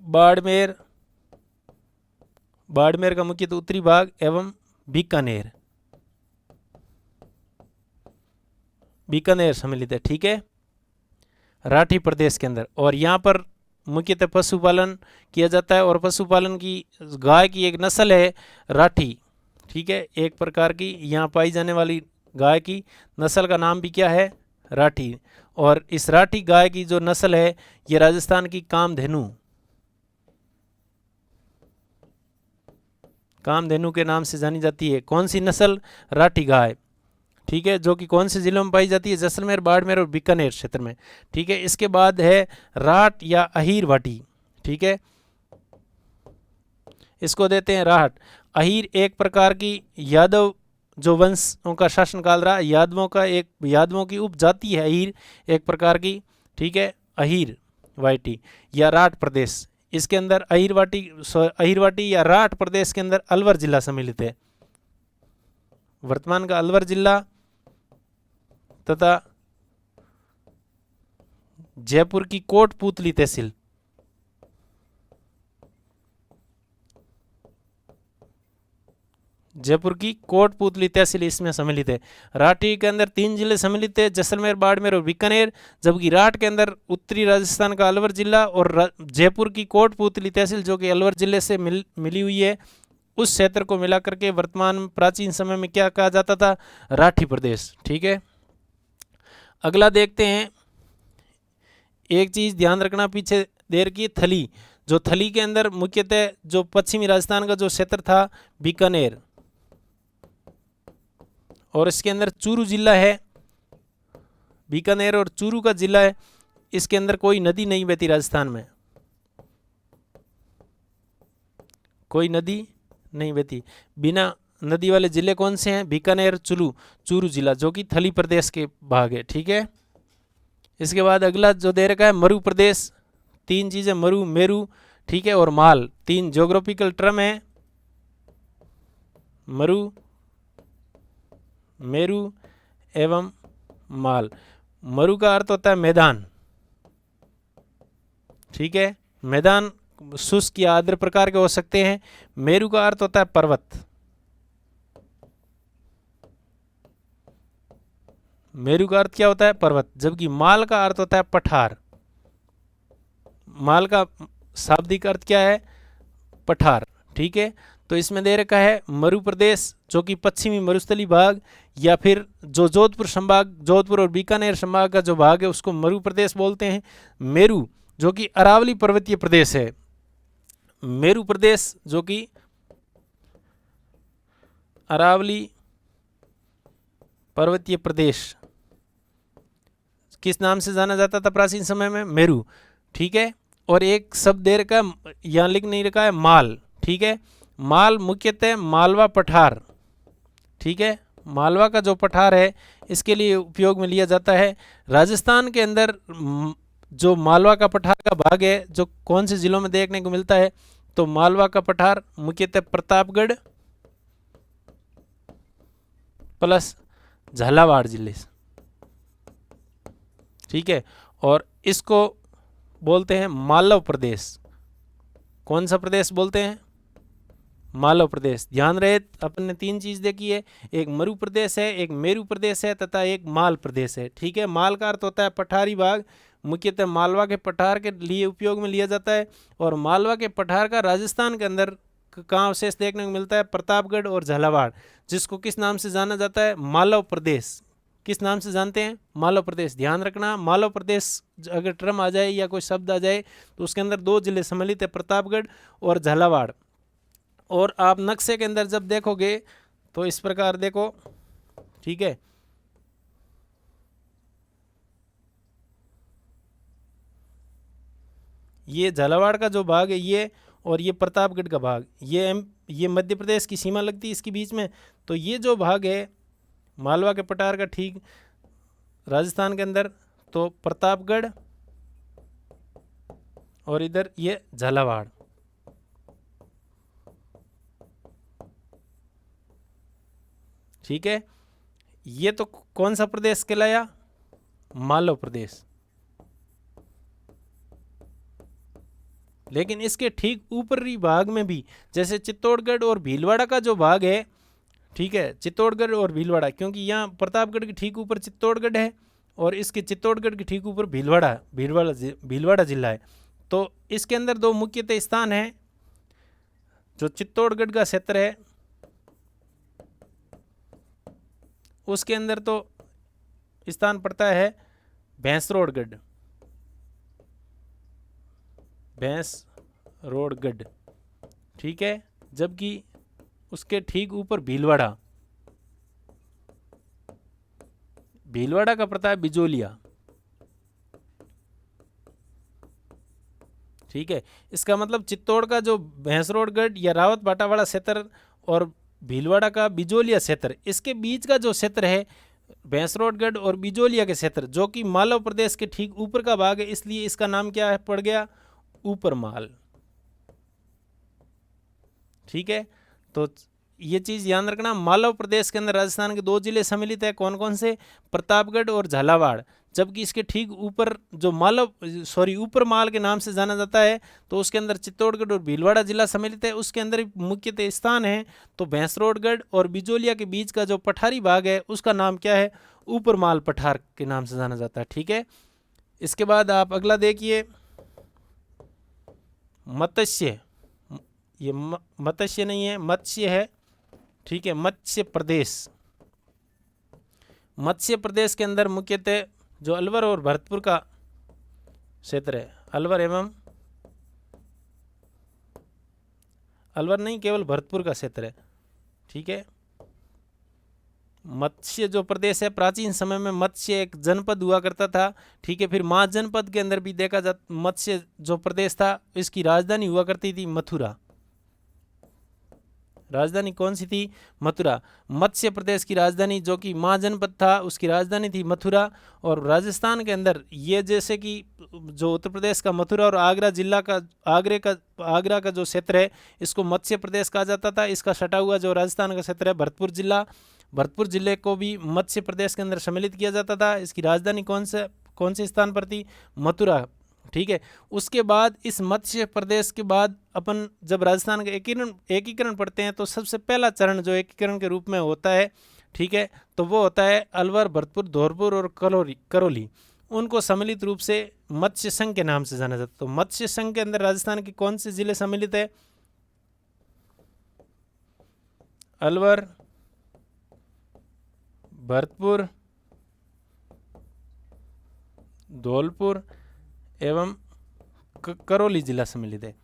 बाड़मेर, बाड़मेर का मुख्यतः उत्तरी भाग, एवं बीकानेर, बीकानेर सम्मिलित है। ठीक है, राठी प्रदेश के अंदर। और यहाँ पर मुख्यतः पशुपालन किया जाता है, और पशुपालन की गाय की एक नस्ल है राठी। ठीक है, एक प्रकार की यहाँ पाई जाने वाली गाय की नस्ल का नाम भी क्या है? राठी। और इस राठी गाय की जो नस्ल है, ये राजस्थान की कामधेनु, कामधेनु के नाम से जानी जाती है। कौन सी नस्ल? राठी गाय। ठीक है, जो कि कौन से जिलों में पाई जाती है? जैसलमेर, बाड़मेर और बीकानेर क्षेत्र में। ठीक है, इसके बाद है राठ या अहीर वाटी। ठीक है, इसको देते हैं राहट। अहीर एक प्रकार की यादव जो वंशों का शासनकाल रहा, यादवों की उपजाति है अहीर एक प्रकार की। ठीक है, अहीर वाटी या राठ प्रदेश, इसके अंदर अहीरवाटी या राठ प्रदेश के अंदर अलवर जिला सम्मिलित है। वर्तमान का अलवर जिला तथा जयपुर की कोटपूतली तहसील, जयपुर की कोटपूतली तहसील इसमें सम्मिलित है। राठी के अंदर 3 जिले सम्मिलित है, जैसलमेर, बाड़मेर और बीकानेर। जबकि राठ के अंदर उत्तरी राजस्थान का अलवर जिला और जयपुर की कोटपूतली तहसील जो कि अलवर जिले से मिली हुई है, उस क्षेत्र को मिलाकर के वर्तमान प्राचीन समय में क्या कहा जाता था? राठी प्रदेश। ठीक है, अगला देखते हैं। एक चीज़ ध्यान रखना, पीछे दे रखी है थली। जो थली के अंदर मुख्यतः जो पश्चिमी राजस्थान का जो क्षेत्र था बीकानेर, और इसके अंदर चूरू जिला है, बीकानेर और चूरू का जिला है। इसके अंदर कोई नदी नहीं बहती, राजस्थान में कोई नदी नहीं बहती। बिना नदी वाले जिले कौन से हैं? बीकानेर, चूरू जिला, जो कि थली प्रदेश के भाग है। ठीक है, इसके बाद अगला जो दे रखा है मरु प्रदेश। 3 चीज़ें, मरु, मेरु, ठीक है, और माल, 3 ज्योग्राफिकल टर्म है, मरु, मेरु एवं माल। मरु का अर्थ होता है मैदान, ठीक है, मैदान शुष्क या आर्द्र प्रकार के हो सकते हैं। मेरु का अर्थ होता है पर्वत, मेरु का अर्थ क्या होता है पर्वत, जबकि माल का अर्थ होता है पठार। माल का शाब्दिक अर्थ क्या है पठार, ठीक है। तो इसमें दे रखा है मरु प्रदेश जो कि पश्चिमी मरुस्थली भाग, या फिर जो जोधपुर संभाग, जोधपुर और बीकानेर संभाग का जो भाग है उसको मरु प्रदेश बोलते हैं। मेरु जो कि अरावली पर्वतीय प्रदेश है, मेरु प्रदेश जो कि अरावली पर्वतीय प्रदेश किस नाम से जाना जाता था प्राचीन समय में, मेरु, ठीक है। और एक शब्द दे रखा है, यहाँ लिख नहीं रखा है, माल, ठीक है। माल मुख्यतः मालवा पठार, ठीक है, मालवा का जो पठार है इसके लिए उपयोग में लिया जाता है। राजस्थान के अंदर जो मालवा का पठार का भाग है जो कौन से जिलों में देखने को मिलता है, तो मालवा का पठार मुख्यतः प्रतापगढ़ प्लस झालावाड़ जिले, ठीक है। और इसको बोलते हैं मालव प्रदेश। कौन सा प्रदेश बोलते हैं, मालव प्रदेश। ध्यान रहे अपन ने 3 चीज देखी है, एक मरु प्रदेश है, एक मेरु प्रदेश है तथा एक माल प्रदेश है, ठीक है। माल का अर्थ होता है पठारी भाग, मुख्यतः मालवा के पठार के लिए उपयोग में लिया जाता है। और मालवा के पठार का राजस्थान के अंदर कहाँ अवशेष देखने को मिलता है, प्रतापगढ़ और झालावाड़, जिसको किस नाम से जाना जाता है, मालव प्रदेश। किस नाम से जानते हैं, मालव प्रदेश। ध्यान रखना, मालव प्रदेश अगर टर्म आ जाए या कोई शब्द आ जाए तो उसके अंदर 2 जिले सम्मिलित है, प्रतापगढ़ और झालावाड़। और आप नक्शे के अंदर जब देखोगे तो इस प्रकार देखो, ठीक है, ये झालावाड़ का जो भाग है ये, और ये प्रतापगढ़ का भाग, ये मध्य प्रदेश की सीमा लगती है इसके बीच में। तो ये जो भाग है मालवा के पठार का ठीक राजस्थान के अंदर, तो प्रतापगढ़ और इधर ये झालावाड़, ठीक है। ये तो कौन सा प्रदेश कहलाया, मालव प्रदेश। लेकिन इसके ठीक ऊपरी भाग में भी, जैसे चित्तौड़गढ़ और भीलवाड़ा का जो भाग है, ठीक है, चित्तौड़गढ़ और भीलवाड़ा, क्योंकि यहाँ प्रतापगढ़ के ठीक ऊपर चित्तौड़गढ़ है और इसके चित्तौड़गढ़ के ठीक ऊपर भीलवाड़ा जिला है। तो इसके अंदर 2 मुख्यतः स्थान हैं। जो चित्तौड़गढ़ का क्षेत्र है उसके अंदर तो स्थान पड़ता है भैंसरोडगढ़, ठीक है, जबकि उसके ठीक ऊपर भीलवाड़ा का पड़ता है बिजोलिया, ठीक है। इसका मतलब चित्तौड़ का जो भैंसरोडगढ़ या रावत भाटा वाला क्षेत्र और भीलवाड़ा का बिजोलिया क्षेत्र, इसके बीच का जो क्षेत्र है भैंसरोडगढ़ और बिजोलिया के क्षेत्र, जो कि मालव प्रदेश के ठीक ऊपर का भाग है, इसलिए इसका नाम क्या है पड़ गया, ऊपर माल, ठीक है। तो ये चीज ध्यान रखना, मालव प्रदेश के अंदर राजस्थान के 2 जिले सम्मिलित है, कौन कौन से, प्रतापगढ़ और झालावाड़, जबकि इसके ठीक ऊपर जो ऊपर माल के नाम से जाना जाता है, तो उसके अंदर चित्तौड़गढ़ और भीलवाड़ा जिला सम्मिलित है। उसके अंदर मुख्यतः स्थान है तो भैंसरोडगढ़ और बिजोलिया के बीच का जो पठारी भाग है उसका नाम क्या है, ऊपर माल पठार के नाम से जाना जाता है, ठीक है। इसके बाद आप अगला देखिए, मत्स्य, ये मत्स्य नहीं है, मत्स्य है, ठीक है, मत्स्य प्रदेश। मत्स्य प्रदेश के अंदर मुख्यतः जो अलवर और भरतपुर का क्षेत्र है, अलवर नहीं केवल भरतपुर का क्षेत्र है, ठीक है। मत्स्य जो प्रदेश है, प्राचीन समय में मत्स्य एक जनपद हुआ करता था, ठीक है। फिर महाजनपद के अंदर भी देखा जाता, मत्स्य जो प्रदेश था इसकी राजधानी हुआ करती थी मथुरा, राजधानी कौन सी थी? मथुरा। मत्स्य प्रदेश की राजधानी जो कि महाजनपद था उसकी राजधानी थी मथुरा। और राजस्थान के अंदर ये जैसे कि जो उत्तर प्रदेश का मथुरा और आगरा जिला का आगरा का जो क्षेत्र है इसको मत्स्य प्रदेश कहा जाता था। इसका सटा हुआ जो राजस्थान का क्षेत्र है भरतपुर जिला, भरतपुर जिले को भी मत्स्य प्रदेश के अंदर सम्मिलित किया जाता था। इसकी राजधानी कौन से स्थान पर थी? मथुरा। ठीक है। उसके बाद इस मत्स्य प्रदेश के बाद अपन जब राजस्थान का एकीकरण पढ़ते हैं तो सबसे पहला चरण जो एकीकरण के रूप में होता है, ठीक है, तो वो होता है अलवर, भरतपुर, धौलपुर और करौली। उनको सम्मिलित रूप से मत्स्य संघ के नाम से जाना जाता है। तो मत्स्य संघ के अंदर राजस्थान के कौन से जिले सम्मिलित है? अलवर, भरतपुर, धौलपुर एवं करौली जिला सम्मिलित है।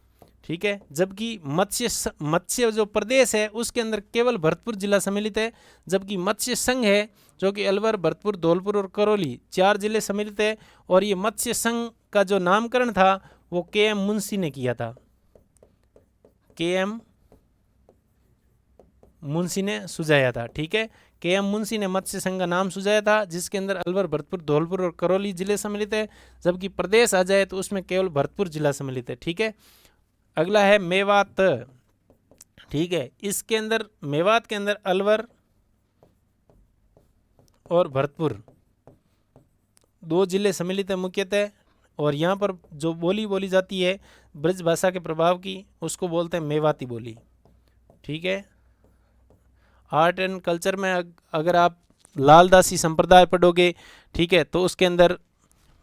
ठीक है। जबकि मत्स्य जो प्रदेश है उसके अंदर केवल भरतपुर जिला सम्मिलित है, जबकि मत्स्य संघ है जो कि अलवर, भरतपुर, धौलपुर और करौली 4 जिले सम्मिलित है। और ये मत्स्य संघ का जो नामकरण था वो KM मुंशी ने किया था। KM मुंशी ने सुझाया था। ठीक है। KM मुंशी ने मत्स्य संघ का नाम सुझाया था जिसके अंदर अलवर, भरतपुर, धौलपुर और करौली जिले सम्मिलित है। जबकि प्रदेश आ जाए तो उसमें केवल भरतपुर जिला सम्मिलित है। ठीक है। अगला है मेवात। ठीक है। इसके अंदर मेवात के अंदर अलवर और भरतपुर 2 जिले सम्मिलित है मुख्यतः। और यहाँ पर जो बोली जाती है ब्रज भाषा के प्रभाव की उसको बोलते हैं मेवाती बोली। ठीक है। आर्ट एंड कल्चर में अगर आप लालदासी संप्रदाय पढ़ोगे, ठीक है, तो उसके अंदर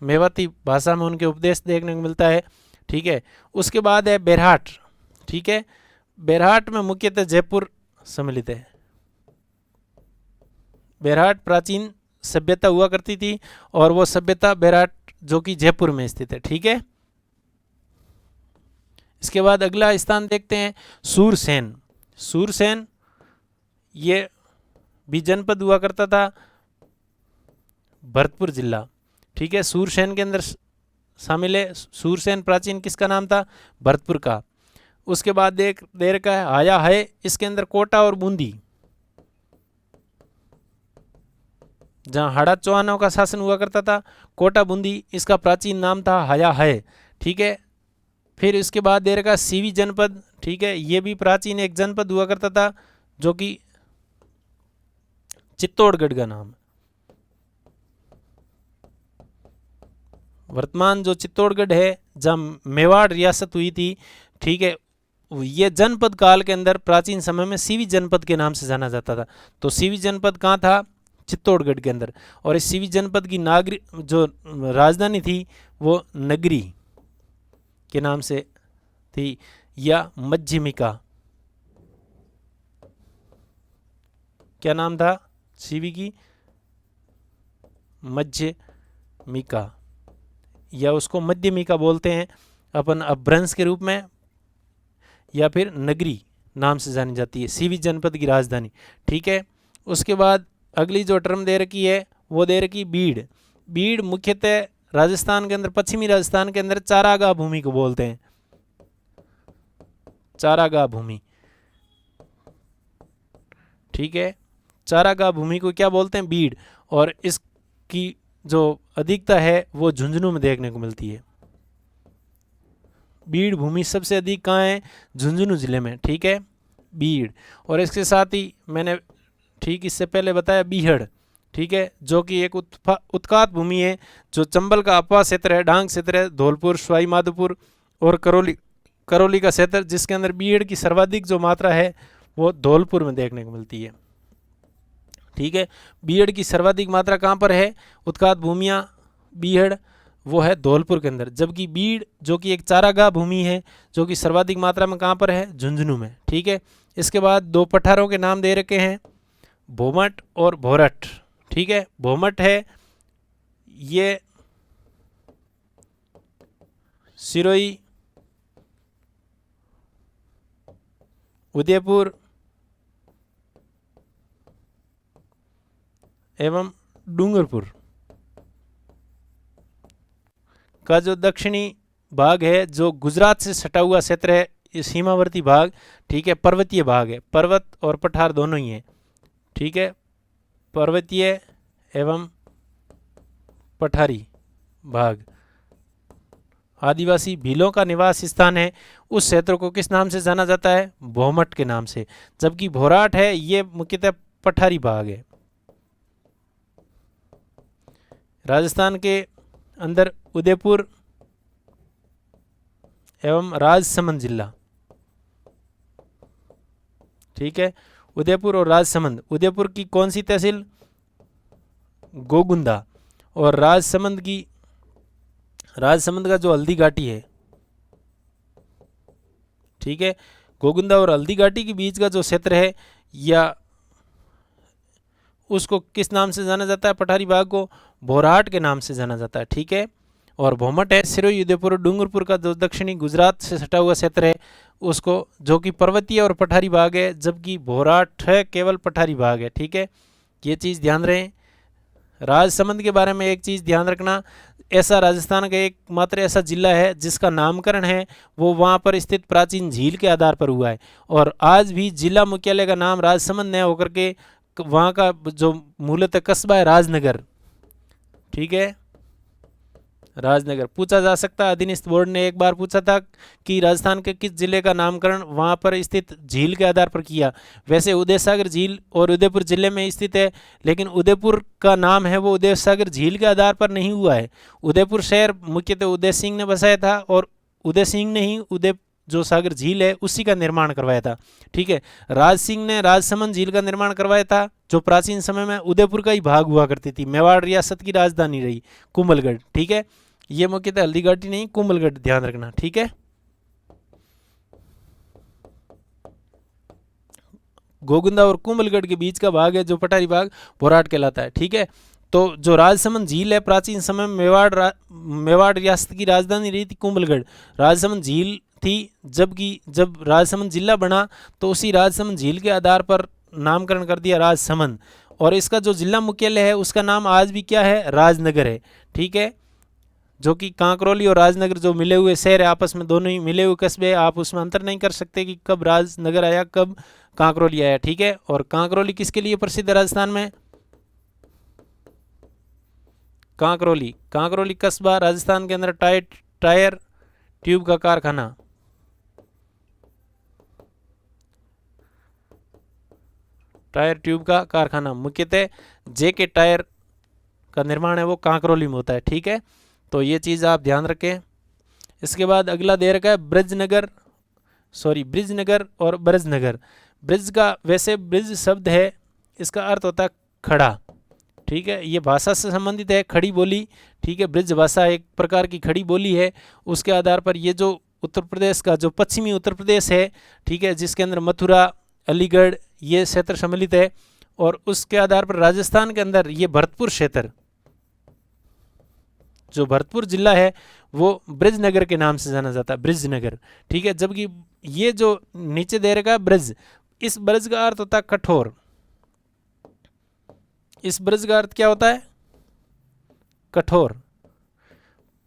मेवाती भाषा में उनके उपदेश देखने को मिलता है। ठीक है। उसके बाद है बेरहाट। ठीक है। बेरहाट में मुख्यतः जयपुर सम्मिलित है। बेरहाट प्राचीन सभ्यता हुआ करती थी और वो सभ्यता बेरहाट जो कि जयपुर में स्थित है। ठीक है। इसके बाद अगला स्थान देखते हैं सूरसेन। सूरसेन ये भी जनपद हुआ करता था भरतपुर जिला। ठीक है। सूरसेन के अंदर शामिल है। सूरसेन प्राचीन किसका नाम था? भरतपुर का। उसके बाद देर का है हाया है। इसके अंदर कोटा और बूंदी, जहां हाड़ा चौहानों का शासन हुआ करता था, कोटा बूंदी इसका प्राचीन नाम था हाया है। ठीक है। फिर इसके बाद देर का सीवी जनपद। ठीक है। ये भी प्राचीन एक जनपद हुआ करता था जो कि चित्तौड़गढ़ का नाम। वर्तमान जो चित्तौड़गढ़ है जहाँ मेवाड़ रियासत हुई थी, ठीक है, ये जनपद काल के अंदर प्राचीन समय में सीवी जनपद के नाम से जाना जाता था। तो सीवी जनपद कहाँ था? चित्तौड़गढ़ के अंदर। और इस सीवी जनपद की जो राजधानी थी वो नगरी के नाम से थी या मध्यमिका। क्या नाम था सीवी की? मध्यमिका, या उसको मध्यमिका बोलते हैं अपन अपभ्रंश के रूप में, या फिर नगरी नाम से जानी जाती है, सीवी जनपद की राजधानी। ठीक है। उसके बाद अगली जो टर्म दे रखी है वो दे रखी बीड़। बीड़ मुख्यतः राजस्थान के अंदर, पश्चिमी राजस्थान के अंदर चारागाह भूमि को बोलते हैं। चारागाह भूमि। ठीक है। चारागाह भूमि को क्या बोलते हैं? बीड़। और इसकी जो अधिकता है वो झुंझुनू में देखने को मिलती है। बीड़ भूमि सबसे अधिक कहाँ है? झुंझुनू जिले में। ठीक है। बीड़। और इसके साथ ही मैंने ठीक इससे पहले बताया बीहड़। ठीक है। जो कि एक उत्कात भूमि है, जो चंबल का अपवा क्षेत्र है, डांग क्षेत्र है, धौलपुर, सवाई माधोपुर और करौली का क्षेत्र, जिसके अंदर बीहड़ की सर्वाधिक जो मात्रा है वो धौलपुर में देखने को मिलती है। ठीक है। बीहड़ की सर्वाधिक मात्रा कहाँ पर है? उत्कात भूमियाँ बीहड़ वो है धौलपुर के अंदर। जबकि बीड़ जो कि एक चारागाह भूमि है जो कि सर्वाधिक मात्रा में कहाँ पर है? झुंझुनू में। ठीक है। इसके बाद 2 पठारों के नाम दे रखे हैं, भोमट और भोरठ। ठीक है। भोमट है ये सिरोही, उदयपुर एवं डूंगरपुर का जो दक्षिणी भाग है, जो गुजरात से सटा हुआ क्षेत्र है, ये सीमावर्ती भाग, ठीक है, पर्वतीय भाग है, पर्वत और पठार दोनों ही है, ठीक है, पर्वतीय एवं पठारी भाग। आदिवासी भीलों का निवास स्थान है, उस क्षेत्र को किस नाम से जाना जाता है? भोमट के नाम से। जबकि भोराट है ये मुख्यतः पठारी भाग है। राजस्थान के अंदर उदयपुर एवं राजसमंद जिला, ठीक है, उदयपुर और राजसमंद। उदयपुर की कौन सी तहसील? गोगुंदा। और राजसमंद का जो हल्दी घाटी है, ठीक है, गोगुंदा और हल्दी घाटी के बीच का जो क्षेत्र है या उसको किस नाम से जाना जाता है? पठारी भाग को भोराट के नाम से जाना जाता है, ठीक है। और भोमट है सिरोही, उदयपुर, डूंगरपुर का जो दक्षिणी गुजरात से सटा हुआ क्षेत्र है उसको, जो कि पर्वतीय और पठारी भाग है, जबकि भोराट है केवल पठारी भाग है, ठीक है। ये चीज़ ध्यान रहे। राजसमंद के बारे में एक चीज़ ध्यान रखना, ऐसा राजस्थान का एकमात्र ऐसा जिला है जिसका नामकरण है वो वहाँ पर स्थित प्राचीन झील के आधार पर हुआ है। और आज भी जिला मुख्यालय का नाम राजसमंद न होकर के वहाँ का जो मूलतः कस्बा है राजनगर, ठीक है, राजनगर। पूछा जा सकता है, अधीनस्थ बोर्ड ने एक बार पूछा था कि राजस्थान के किस जिले का नामकरण वहाँ पर स्थित झील के आधार पर किया। वैसे उदय सागर झील और उदयपुर जिले में स्थित है, लेकिन उदयपुर का नाम है वो उदय सागर झील के आधार पर नहीं हुआ है। उदयपुर शहर मुख्यतः उदय सिंह ने बसाया था और उदय सिंह ने ही उदय जो सागर झील है उसी का निर्माण करवाया था, ठीक है। राज सिंह ने राजसमंद झील का निर्माण करवाया था, जो प्राचीन समय में उदयपुर का ही भाग हुआ करती थी, मेवाड़ रियासत की राजधानी रही, कुंभलगढ़, ठीक है। ये मुख्यतः हल्दी घाटी नहीं, कुंभलगढ़, ध्यान रखना, ठीक है। गोगुंदा और कुंभलगढ़ के बीच का भाग है जो पठारी भाग, भोराट कहलाता है, ठीक है। तो जो राजसमंद झील है प्राचीन समय में मेवाड़ रियासत की राजधानी रही थी कुंभलगढ़, राजसमंद झील थी। जबकि जब राजसमंद जिला बना तो उसी राजसमंद झील के आधार पर नामकरण कर दिया राजसमंद। और इसका जो जिला मुख्यालय है उसका नाम आज भी क्या है? राजनगर है, ठीक है। जो कि कांकरोली और राजनगर जो मिले हुए शहर है, आपस में दोनों ही मिले हुए कस्बे, आप उसमें अंतर नहीं कर सकते कि कब राजनगर आया कब कांकरोली आया, ठीक है। और कांकरोली किसके लिए प्रसिद्ध है राजस्थान में? कांकरोली कस्बा राजस्थान के अंदर टायर ट्यूब का कारखाना, टायर ट्यूब का कारखाना मुख्यतः जेके टायर का निर्माण है वो कांकरोली में होता है, ठीक है। तो ये चीज़ आप ध्यान रखें। इसके बाद अगला दे रखा है ब्रिजनगर और ब्रजनगर। ब्रिज का, वैसे ब्रिज शब्द है इसका अर्थ होता है खड़ा, ठीक है। ये भाषा से संबंधित है, खड़ी बोली, ठीक है। ब्रिज भाषा एक प्रकार की खड़ी बोली है। उसके आधार पर ये जो उत्तर प्रदेश का जो पश्चिमी उत्तर प्रदेश है, ठीक है, जिसके अंदर मथुरा, अलीगढ़ ये क्षेत्र सम्मिलित है। और उसके आधार पर राजस्थान के अंदर ये भरतपुर क्षेत्र, जो भरतपुर जिला है वो ब्रिजनगर के नाम से जाना जाता है, ब्रिजनगर, ठीक है। जबकि ये जो नीचे दे रखा है ब्रिज, इस ब्रिज का अर्थ होता है कठोर। इस ब्रिज का अर्थ क्या होता है? कठोर,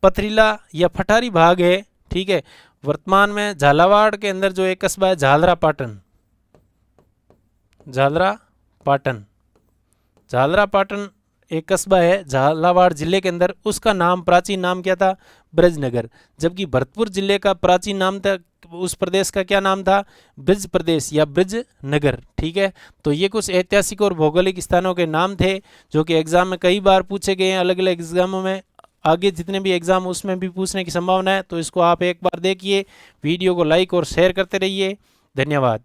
पथरीला या पठारी भाग है, ठीक है। वर्तमान में झालावाड़ के अंदर जो एक कस्बा है झालरा पाटन एक कस्बा है झालावाड़ जिले के अंदर, उसका नाम, प्राचीन नाम क्या था? ब्रजनगर। जबकि भरतपुर जिले का प्राचीन नाम था, उस प्रदेश का क्या नाम था? ब्रिज प्रदेश या ब्रिजनगर, ठीक है। तो ये कुछ ऐतिहासिक और भौगोलिक स्थानों के नाम थे जो कि एग्जाम में कई बार पूछे गए हैं, अलग अलग एग्जामों में। आगे जितने भी एग्जाम उसमें भी पूछने की संभावना है, तो इसको आप एक बार देखिए, वीडियो को लाइक और शेयर करते रहिए। धन्यवाद।